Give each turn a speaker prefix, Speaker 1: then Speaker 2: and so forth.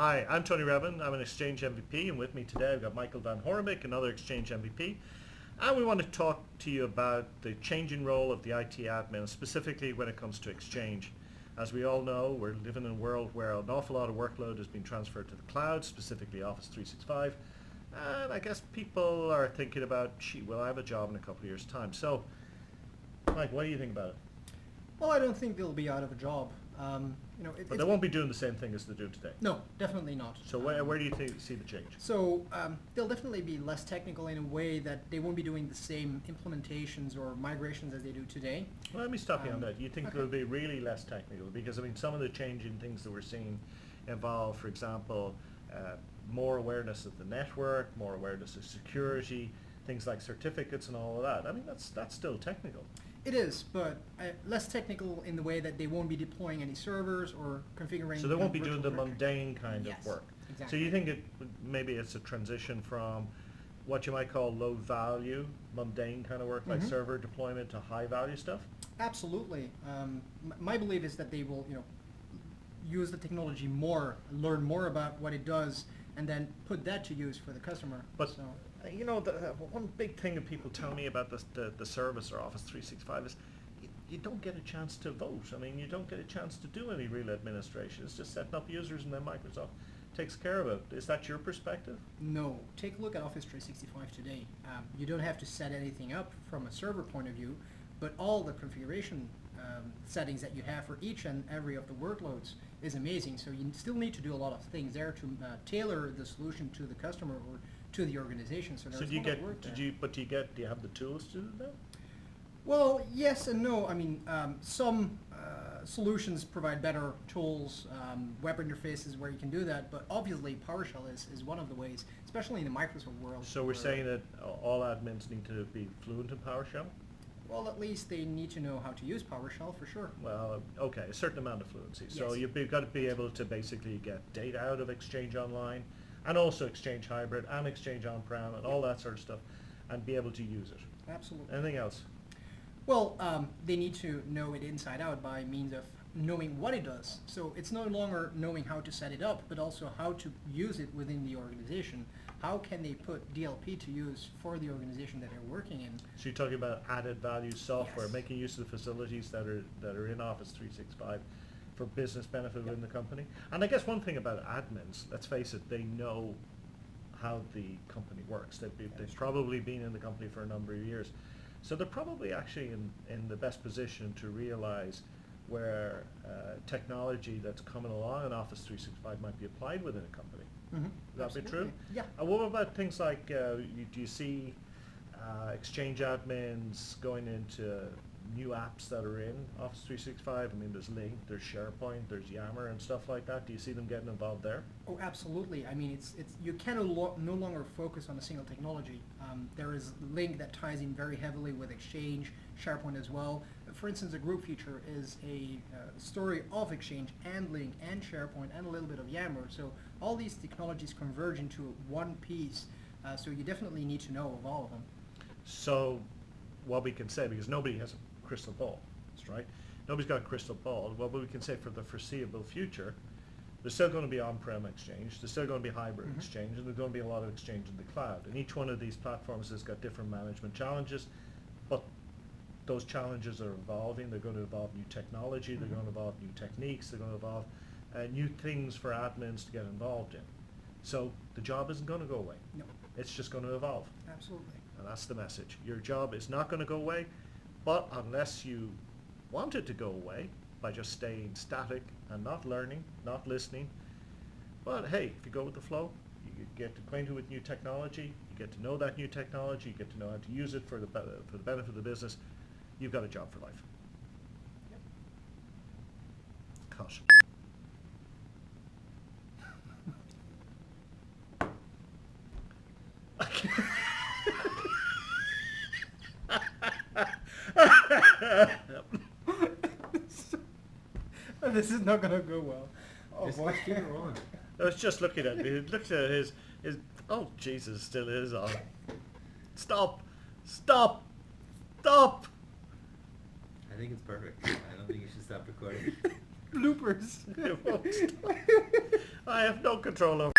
Speaker 1: Hi, I'm Tony Redmond. I'm an Exchange MVP, and with me today I've got Michael Van Horenbeeck, another Exchange MVP. And we want to talk to you about the changing role of the IT admin, specifically when it comes to Exchange. As we all know, we're living in a world where an awful lot of workload has been transferred to the cloud, specifically Office 365. And I guess people are thinking about, gee, will I have a job in a couple of years' time? So, Mike, what do you think about it?
Speaker 2: Well, I don't think they'll be out of a job.
Speaker 1: But they won't be doing the same thing as they're doing today.
Speaker 2: No, definitely not.
Speaker 1: So where do you see the change?
Speaker 2: So they'll definitely be less technical in a way that they won't be doing the same implementations or migrations as they do today.
Speaker 1: Well, let me stop you on that. You think
Speaker 2: okay.
Speaker 1: they'll be really less technical? Because, I mean, some of the changing things that we're seeing involve, for example, more awareness of the network, more awareness of security, things like certificates and all of that. I mean, that's still technical.
Speaker 2: It is, but less technical in the way that they won't be deploying any servers or configuring.
Speaker 1: So they won't be doing
Speaker 2: virtual
Speaker 1: the
Speaker 2: directory.
Speaker 1: mundane kind
Speaker 2: Yes,
Speaker 1: of work.
Speaker 2: exactly.
Speaker 1: So you think maybe it's a transition from what you might call low value, mundane kind of work, like server deployment, to high value stuff?
Speaker 2: Absolutely. My belief is that they will, use the technology more, learn more about what it does, and then put that to use for the customer.
Speaker 1: But
Speaker 2: So,
Speaker 1: the one big thing that people tell me about the service or Office 365 is you don't get a chance to vote. I mean, you don't get a chance to do any real administration. It's just setting up users and then Microsoft takes care of it. Is that your perspective?
Speaker 2: no, take a look at Office 365 today. You don't have to set anything up from a server point of view, but all the configuration settings that you have for each and every of the workloads is amazing. So you still need to do a lot of things there to tailor the solution to the customer or to the organization. So there's
Speaker 1: So do you
Speaker 2: a lot of work there.
Speaker 1: do you have the tools to do that?
Speaker 2: Well, yes and no. I mean, some solutions provide better tools, web interfaces where you can do that, but obviously PowerShell is one of the ways, especially in the Microsoft world.
Speaker 1: So we're
Speaker 2: where-
Speaker 1: saying that all admins need to be fluent in PowerShell?
Speaker 2: Well, at least they need to know how to use PowerShell for sure.
Speaker 1: Well, okay, a certain amount of fluency. So
Speaker 2: Yes.
Speaker 1: you've got to be able to basically get data out of Exchange Online, and also Exchange Hybrid, and Exchange On-Prem, and all that sort of stuff, and be able to use it.
Speaker 2: Absolutely.
Speaker 1: Anything else?
Speaker 2: Well, they need to know it inside out by means of knowing what it does. So it's no longer knowing how to set it up, but also how to use it within the organization. How can they put DLP to use for the organization that they're working in?
Speaker 1: So you're talking about added value software,
Speaker 2: Yes.
Speaker 1: making use of the facilities that are in Office 365 for business benefit within the company. And I guess one thing about admins, let's face it, they know how the company works. They've probably been in the company for a number of years. So they're probably actually in the best position to realize where technology that's coming along in Office 365 might be applied within a company.
Speaker 2: Mm-hmm.
Speaker 1: Would that be true?
Speaker 2: Yeah.
Speaker 1: And what about things like, do you see Exchange admins going into new apps that are in Office 365? I mean, there's Link, there's SharePoint, there's Yammer and stuff like that. Do you see them getting involved there?
Speaker 2: Oh, absolutely. I mean, it's you can no longer focus on a single technology. There is Link that ties in very heavily with Exchange, SharePoint as well. For instance, a group feature is a story of Exchange and Link and SharePoint and a little bit of Yammer. So all these technologies converge into one piece. So you definitely need to know of all of them.
Speaker 1: So what we can say, because nobody has a crystal ball, that's right? Nobody's got a crystal ball. What we can say for the foreseeable future, there's still going to be on-prem Exchange, there's still going to be hybrid Exchange, and there's going to be a lot of Exchange in the cloud. And each one of these platforms has got different management challenges, but those challenges are evolving. They're going to evolve new technology, they're going to evolve new techniques, they're going to evolve new things for admins to get involved in. So the job isn't going to go away.
Speaker 2: No,
Speaker 1: It's just going to evolve.
Speaker 2: absolutely.
Speaker 1: And that's the message. Your job is not going to go away, but unless you want it to go away by just staying static and not learning, not listening. But hey, if you go with the flow, you get acquainted with new technology, you get to know that new technology, you get to know how to use it for the benefit of the business, you've got a job for life.
Speaker 2: Yep.
Speaker 1: Caution.
Speaker 2: This is not gonna go well. Oh
Speaker 3: Just
Speaker 2: boy.
Speaker 3: keep it rolling.
Speaker 1: I was just looking at me. Looked at his. Oh Jesus, still is on. Stop! Stop! Stop!
Speaker 3: I think it's perfect. I don't think you should stop recording.
Speaker 2: Bloopers.
Speaker 1: It won't stop. I have no control over